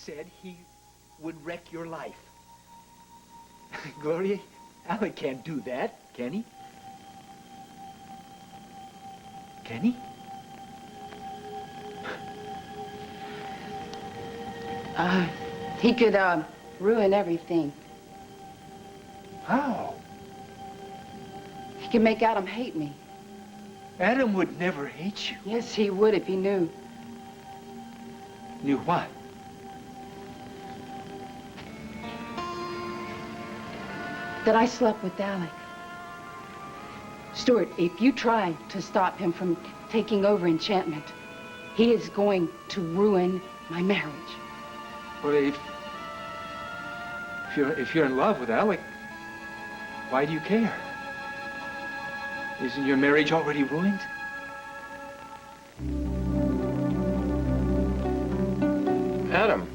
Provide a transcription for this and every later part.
said he would wreck your life. Gloria, Alec can't do that, can he? Can he? He could, ruin everything. How? He could make Adam hate me. Adam would never hate you. Yes, he would if he knew. Knew what? That I slept with Alec. Stuart, if you try to stop him from taking over Enchantment, he is going to ruin my marriage. Well, if you're in love with Alec, why do you care? Isn't your marriage already ruined? Adam.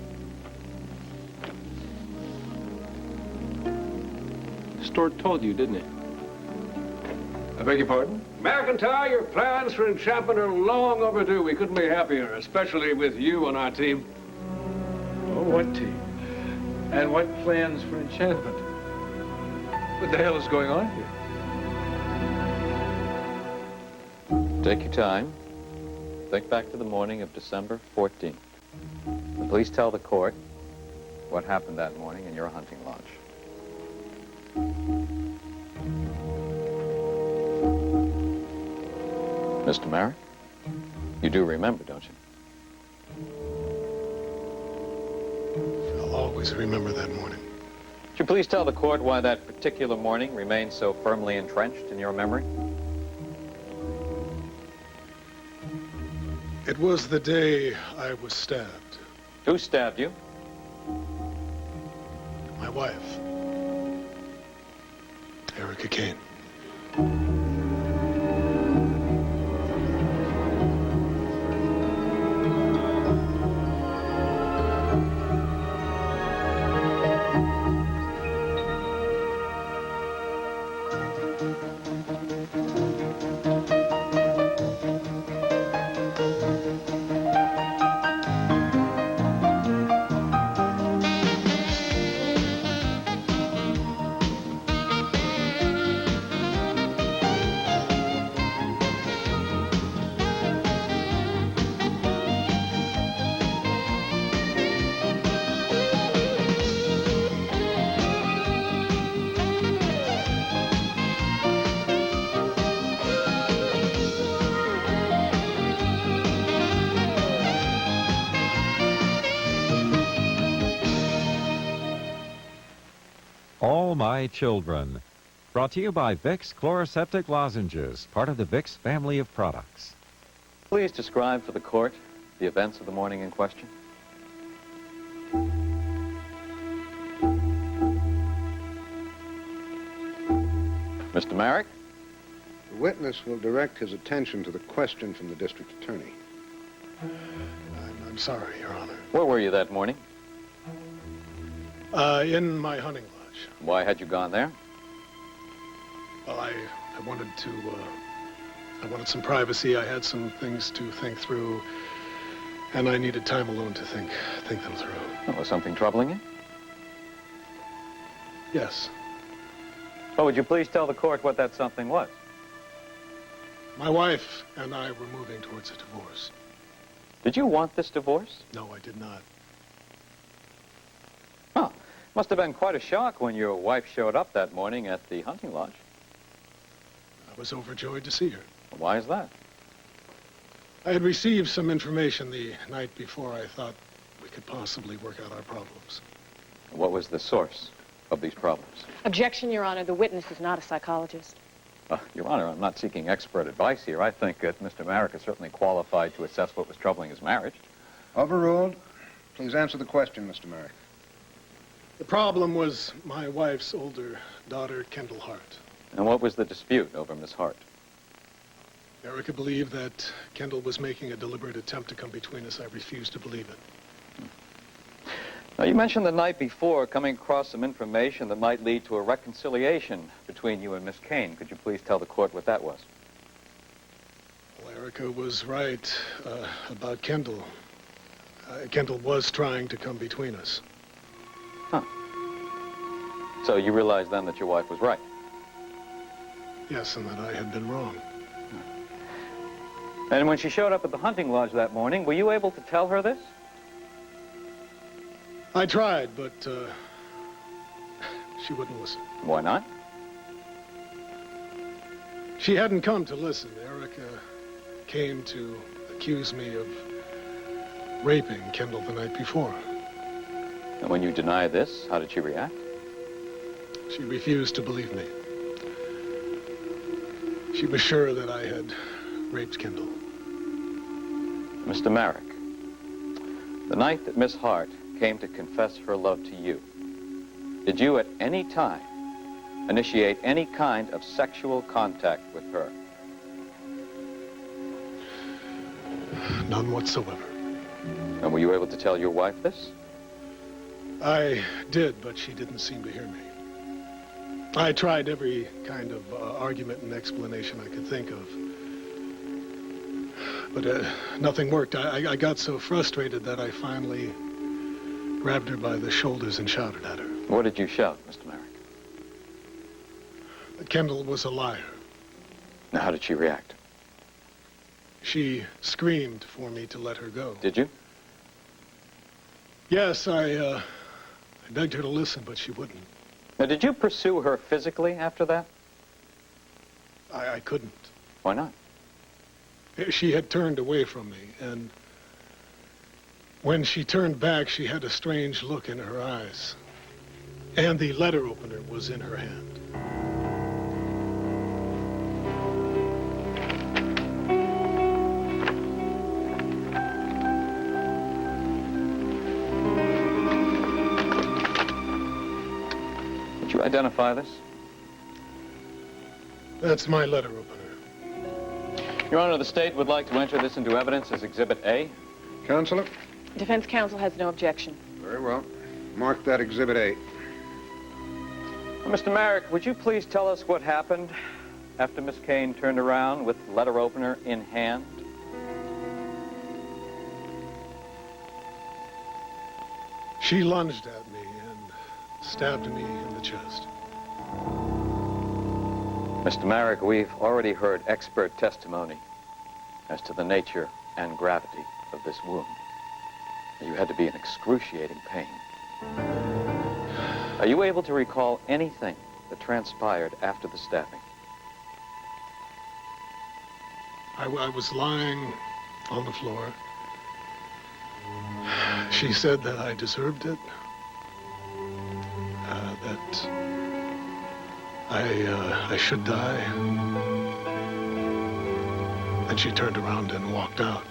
Stuart told you, didn't he? I beg your pardon? McIntyre, your plans for Enchantment are long overdue. We couldn't be happier, especially with you on our team. Oh, what team? And what plans for Enchantment? What the hell is going on here? Take your time. Think back to the morning of December 14th. Please tell the court what happened that morning in your hunting lodge. Mr. Marick, you do remember, don't you? I'll always remember that morning. Would you please tell the court why that particular morning remains so firmly entrenched in your memory? It was the day I was stabbed. Who stabbed you? My wife, Erica Kane. All My Children. Brought to you by Vicks Chloroseptic Lozenges, part of the Vicks family of products. Please describe for the court the events of the morning in question. Mr. Marick? The witness will direct his attention to the question from the district attorney. I'm sorry, Your Honor. Where were you that morning? In my hunting lodge. Why had you gone there? Well, I wanted to, I wanted some privacy. I had some things to think through, and I needed time alone to think them through. Oh, was something troubling you? Yes. Oh, would you please tell the court what that something was? My wife and I were moving towards a divorce. Did you want this divorce? No, I did not. Oh, must have been quite a shock when your wife showed up that morning at the hunting lodge. I was overjoyed to see her. Why is that? I had received some information the night before. I thought we could possibly work out our problems. What was the source of these problems? Objection, Your Honor. The witness is not a psychologist. Your Honor, I'm not seeking expert advice here. I think that Mr. Marick is certainly qualified to assess what was troubling his marriage. Overruled. Please answer the question, Mr. Marick. The problem was my wife's older daughter, Kendall Hart. And what was the dispute over Miss Hart? Erica believed that Kendall was making a deliberate attempt to come between us. I refused to believe it. Now, you mentioned the night before coming across some information that might lead to a reconciliation between you and Miss Kane. Could you please tell the court what that was? Well, Erica was right about Kendall. Kendall was trying to come between us. Huh. So you realized then that your wife was right? Yes, and that I had been wrong. And when she showed up at the hunting lodge that morning, were you able to tell her this? I tried, but she wouldn't listen. Why not? She hadn't come to listen. Erica came to accuse me of raping Kendall the night before. And when you denied this, how did she react? She refused to believe me. She was sure that I had raped Kendall. Mr. Marick, the night that Miss Hart came to confess her love to you, did you at any time initiate any kind of sexual contact with her? None whatsoever. And were you able to tell your wife this? I did, but she didn't seem to hear me. I tried every kind of argument and explanation I could think of. But nothing worked. I got so frustrated that I finally grabbed her by the shoulders and shouted at her. What did you shout, Mr. Marick? Kendall was a liar. Now, how did she react? She screamed for me to let her go. Did you? Yes, I begged her to listen, but she wouldn't. Now, did you pursue her physically after that? I couldn't. Why not? She had turned away from me, and when she turned back, she had a strange look in her eyes. And the letter opener was in her hand. Did you identify this? That's my letter opener. Your Honor, the state would like to enter this into evidence as Exhibit A. Counselor? Defense counsel has no objection. Very well. Mark that Exhibit A. Well, Mr. Marick, would you please tell us what happened after Miss Kane turned around with the letter opener in hand? She lunged at me and stabbed me in the chest. Mr. Marick, we've already heard expert testimony as to the nature and gravity of this wound. You had to be in excruciating pain. Are you able to recall anything that transpired after the stabbing? I was lying on the floor. She said that I deserved it. That I should die. And she turned around and walked out.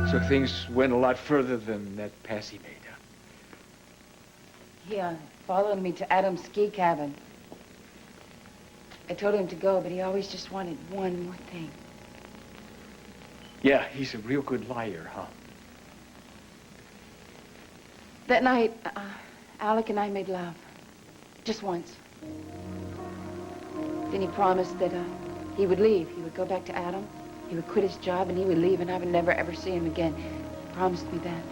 So things went a lot further than that pass he made, huh? He followed me to Adam's ski cabin. I told him to go, but he always just wanted one more thing. Yeah, he's a real good liar, huh? That night, Alec and I made love. Just once. Then he promised that he would leave. He would go back to Adam. He would quit his job, and he would leave, and I would never, ever see him again. He promised me that.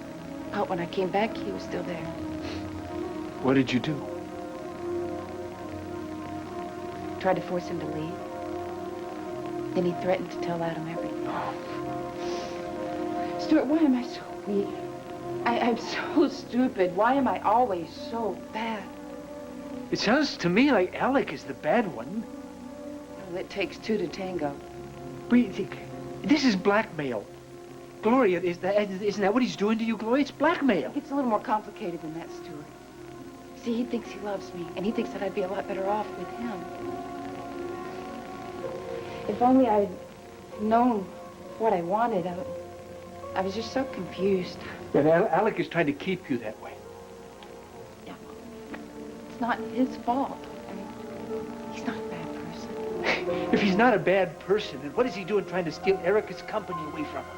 But when I came back, he was still there. What did you do? Tried to force him to leave. Then he threatened to tell Adam everything. Oh. Stuart, why am I so weak? I'm so stupid. Why am I always so bad? It sounds to me like Alec is the bad one. Well, it takes two to tango. But this is blackmail. Gloria, isn't that what he's doing to you, Gloria? It's blackmail. It's a little more complicated than that, Stuart. See, he thinks he loves me, and he thinks that I'd be a lot better off with him. If only I'd known what I wanted. I was just so confused. But Alec is trying to keep you that way. Yeah. It's not his fault. I mean, he's not a bad person. If he's not a bad person, then what is he doing trying to steal Erica's company away from her?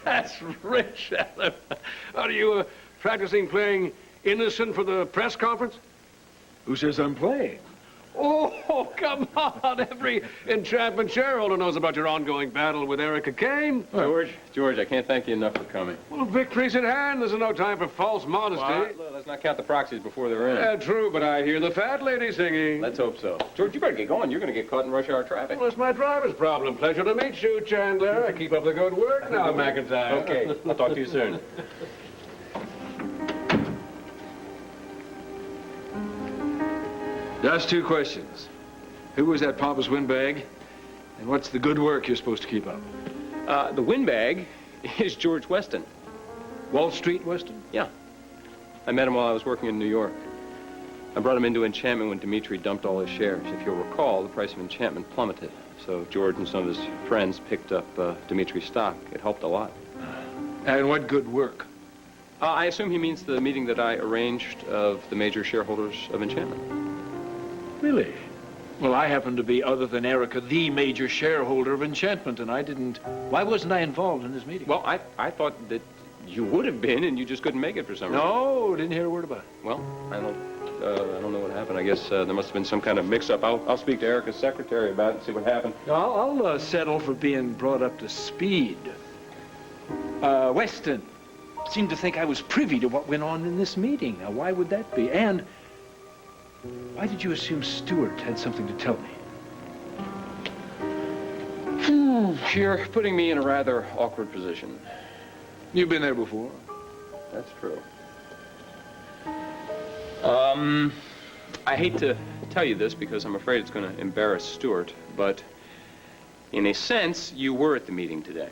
That's rich, Alec. Are you practicing playing innocent for the press conference? Who says I'm playing? Oh, come on. Every Enchantment shareholder knows about your ongoing battle with Erica Kane. George, I can't thank you enough for coming. Well, victory's at hand. There's no time for false modesty. Well, let's not count the proxies before they're in. Yeah, true, but I hear the fat lady singing. Let's hope so. George, you better get going. You're going to get caught in rush hour traffic. Well, it's my driver's problem. Pleasure to meet you, Chandler. Keep up the good work now, McIntyre. Okay, I'll talk to you soon. Just 2 questions. Who was that pompous windbag? And what's the good work you're supposed to keep up? The windbag is George Weston. Wall Street, Weston? Yeah. I met him while I was working in New York. I brought him into Enchantment when Dimitri dumped all his shares. If you'll recall, the price of Enchantment plummeted. So George and some of his friends picked up Dimitri's stock. It helped a lot. And what good work? I assume he means the meeting that I arranged of the major shareholders of Enchantment. Really? Well, I happen to be, other than Erica, the major shareholder of Enchantment, and I didn't... Why wasn't I involved in this meeting? Well, I thought that you would have been, and you just couldn't make it for some reason. No, didn't hear a word about it. Well, I don't know what happened. I guess there must have been some kind of mix-up. I'll speak to Erica's secretary about it and see what happened. I'll settle for being brought up to speed. Weston seemed to think I was privy to what went on in this meeting. Now, why would that be? And why did you assume Stuart had something to tell me? You're putting me in a rather awkward position. You've been there before. That's true. I hate to tell you this because I'm afraid it's going to embarrass Stuart, but in a sense, you were at the meeting today.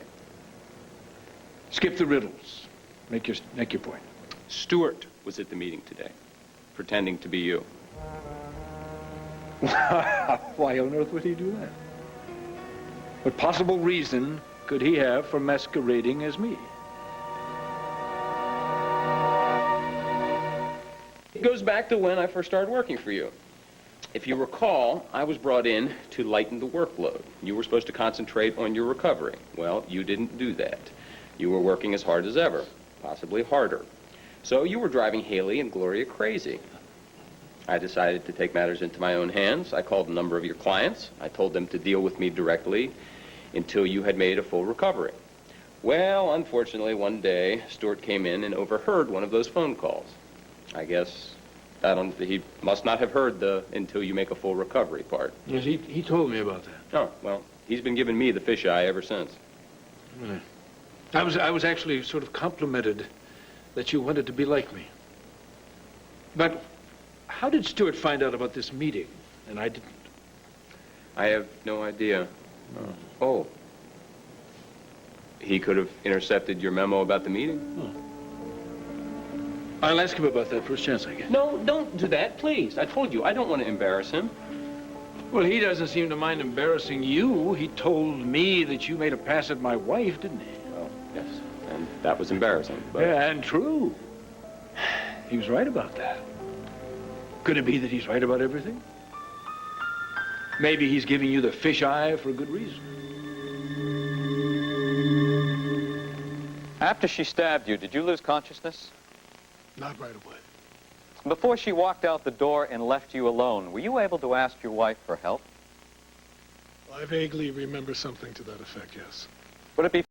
Skip the riddles. Make your point. Stuart was at the meeting today, pretending to be you. Why on earth would he do that? What possible reason could he have for masquerading as me? It goes back to when I first started working for you. If you recall, I was brought in to lighten the workload. You were supposed to concentrate on your recovery. Well, you didn't do that. You were working as hard as ever, possibly harder. So you were driving Haley and Gloria crazy. I decided to take matters into my own hands. I called a number of your clients. I told them to deal with me directly until you had made a full recovery. Well, unfortunately, one day, Stuart came in and overheard one of those phone calls. I guess he must not have heard the until you make a full recovery part. Yes, he told me about that. Oh, well, he's been giving me the fisheye ever since. Right. I was actually sort of complimented that you wanted to be like me. But how did Stuart find out about this meeting, and I didn't? I have no idea. Oh. He could have intercepted your memo about the meeting? Oh. I'll ask him about that first chance I get. No, don't do that, please. I told you, I don't want to embarrass him. Well, he doesn't seem to mind embarrassing you. He told me that you made a pass at my wife, didn't he? Well, yes, and that was embarrassing, but... Yeah, and true. He was right about that. Could it be that he's right about everything? Maybe he's giving you the fisheye for a good reason. After she stabbed you, did you lose consciousness? Not right away. Before she walked out the door and left you alone, were you able to ask your wife for help? I vaguely remember something to that effect, yes. Would it be